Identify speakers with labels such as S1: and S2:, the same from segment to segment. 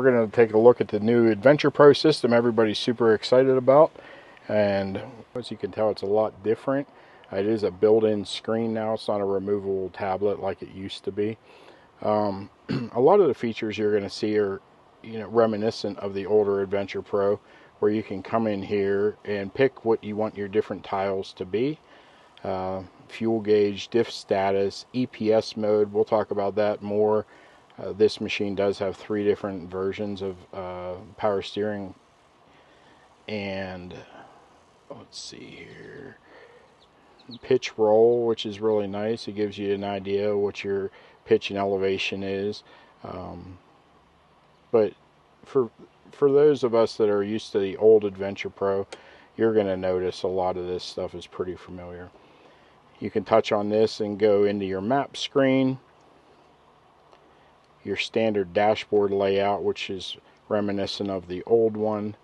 S1: We're going to take a look at the new Adventure Pro system everybody's super excited about, and as you can tell, it's a lot different. It is a built-in screen now. It's not a removable tablet like it used to be. A lot of the features you're going to see are, reminiscent of the older Adventure Pro, where you can come in here and pick what you want your different tiles to be. Fuel gauge, diff status, EPS mode. We'll talk about that more. This machine does have 3 different versions of power steering, and let's see here, pitch roll, which is really nice. It gives you an idea what your pitch and elevation is. But for those of us that are used to the old Adventure Pro, you're going to notice a lot of this stuff is pretty familiar. You can touch on this and go into your map screen, your standard dashboard layout, which is reminiscent of the old one.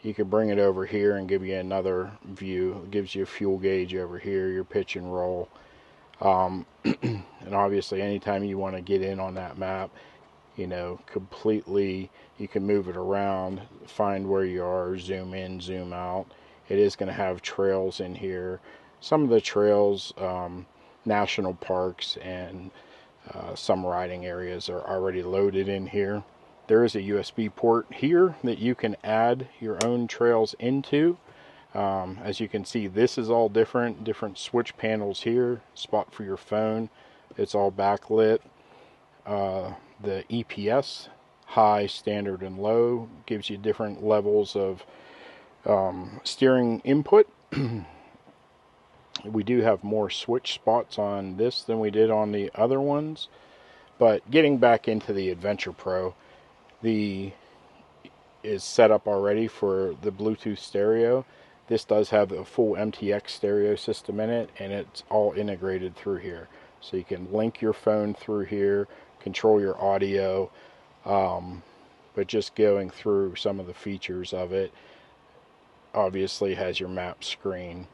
S1: You can bring it over here and give you another view. It gives you a fuel gauge over here, your pitch and roll. And obviously anytime you want to get in on that map, completely, you can move it around, find where you are, zoom in, zoom out. It is going to have trails in here. Some of the trails, national parks and some riding areas are already loaded in here. There is a USB port here that you can add your own trails into. As you can see, this is all different switch panels here, spot for your phone. It's all backlit. The EPS, high, standard, and low, gives you different levels of steering input. We do have more switch spots on this than we did on the other ones. But getting back into the Adventure Pro, is set up already for the Bluetooth stereo. This does have a full MTX stereo system in it, and it's all integrated through here. So you can link your phone through here, control your audio, but just going through some of the features of it, obviously has your map screen,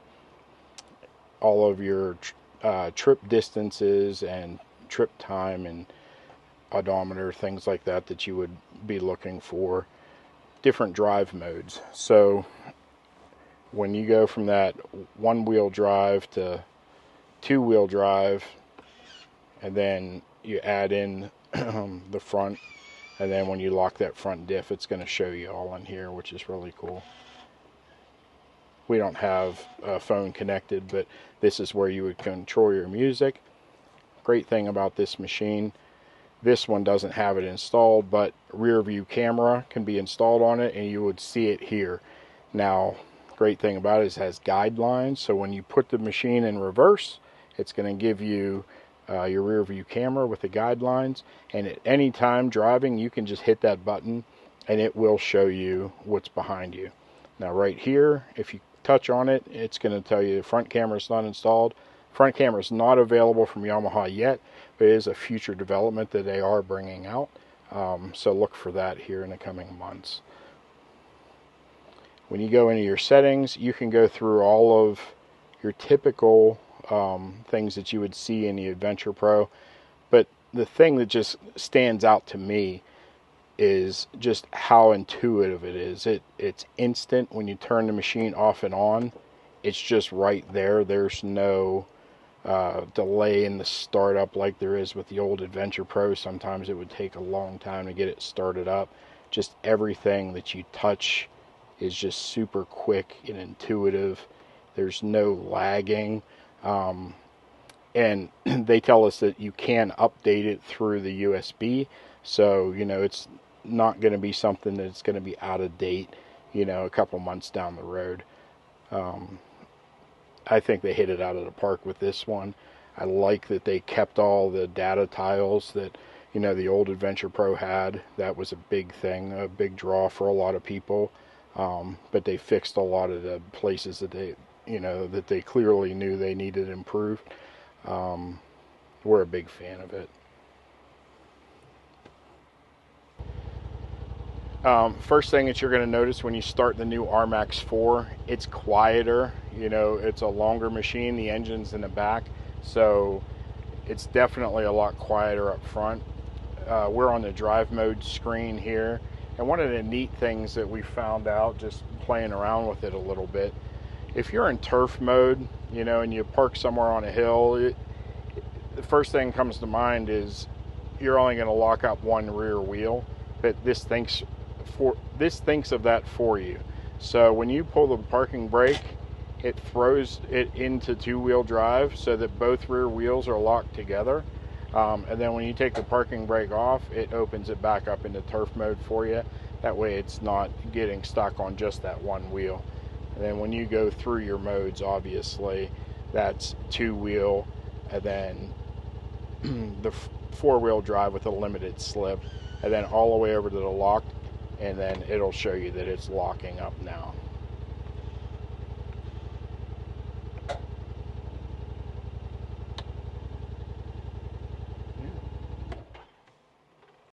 S1: all of your trip distances and trip time and odometer, things like that you would be looking for. Different drive modes. So when you go from that one-wheel drive to two-wheel drive, and then you add in the front, and then when you lock that front diff, it's going to show you all in here, which is really cool. We don't have a phone connected, but this is where you would control your music. Great thing about this machine, this one doesn't have it installed, but rear view camera can be installed on it, and you would see it here. Now, great thing about it is it has guidelines, so when you put the machine in reverse, it's going to give you your rear view camera with the guidelines, and at any time driving, you can just hit that button, and it will show you what's behind you. Now, right here, if you touch on it, it's going to tell you the front camera is not installed. Front camera is not available from Yamaha yet, but it is a future development that they are bringing out. So look for that here in the coming months. When you go into your settings, you can go through all of your typical things that you would see in the Adventure Pro. But the thing that just stands out to me is just how intuitive it is. It's instant. When you turn the machine off and on, it's just right there. There's no delay in the startup like there is with the old Adventure Pro. Sometimes it would take a long time to get it started up. Just everything that you touch is just super quick and intuitive. There's no lagging. And they tell us that you can update it through the USB. So, it's not going to be something that's going to be out of date, a couple months down the road. I think they hit it out of the park with this one. I like that they kept all the data tiles that, the old Adventure Pro had. That was a big thing, a big draw for a lot of people. But they fixed a lot of the places that they clearly knew they needed improved. We're a big fan of it. First thing that you're going to notice when you start the new RMAX 4, it's quieter. It's a longer machine. The engine's in the back, so it's definitely a lot quieter up front. We're on the drive mode screen here, And one of the neat things that we found out just playing around with it a little bit, if you're in turf mode, you know, and you park somewhere on a hill, the first thing that comes to mind is you're only going to lock up one rear wheel, but this thinks of that for you. So when you pull the parking brake, it throws it into two-wheel drive so that both rear wheels are locked together. And then when you take the parking brake off, it opens it back up into turf mode for you. That way it's not getting stuck on just that one wheel. And then when you go through your modes, obviously, that's two-wheel, and then the four-wheel drive with a limited slip, and then all the way over to the locked, and then it'll show you that it's locking up now.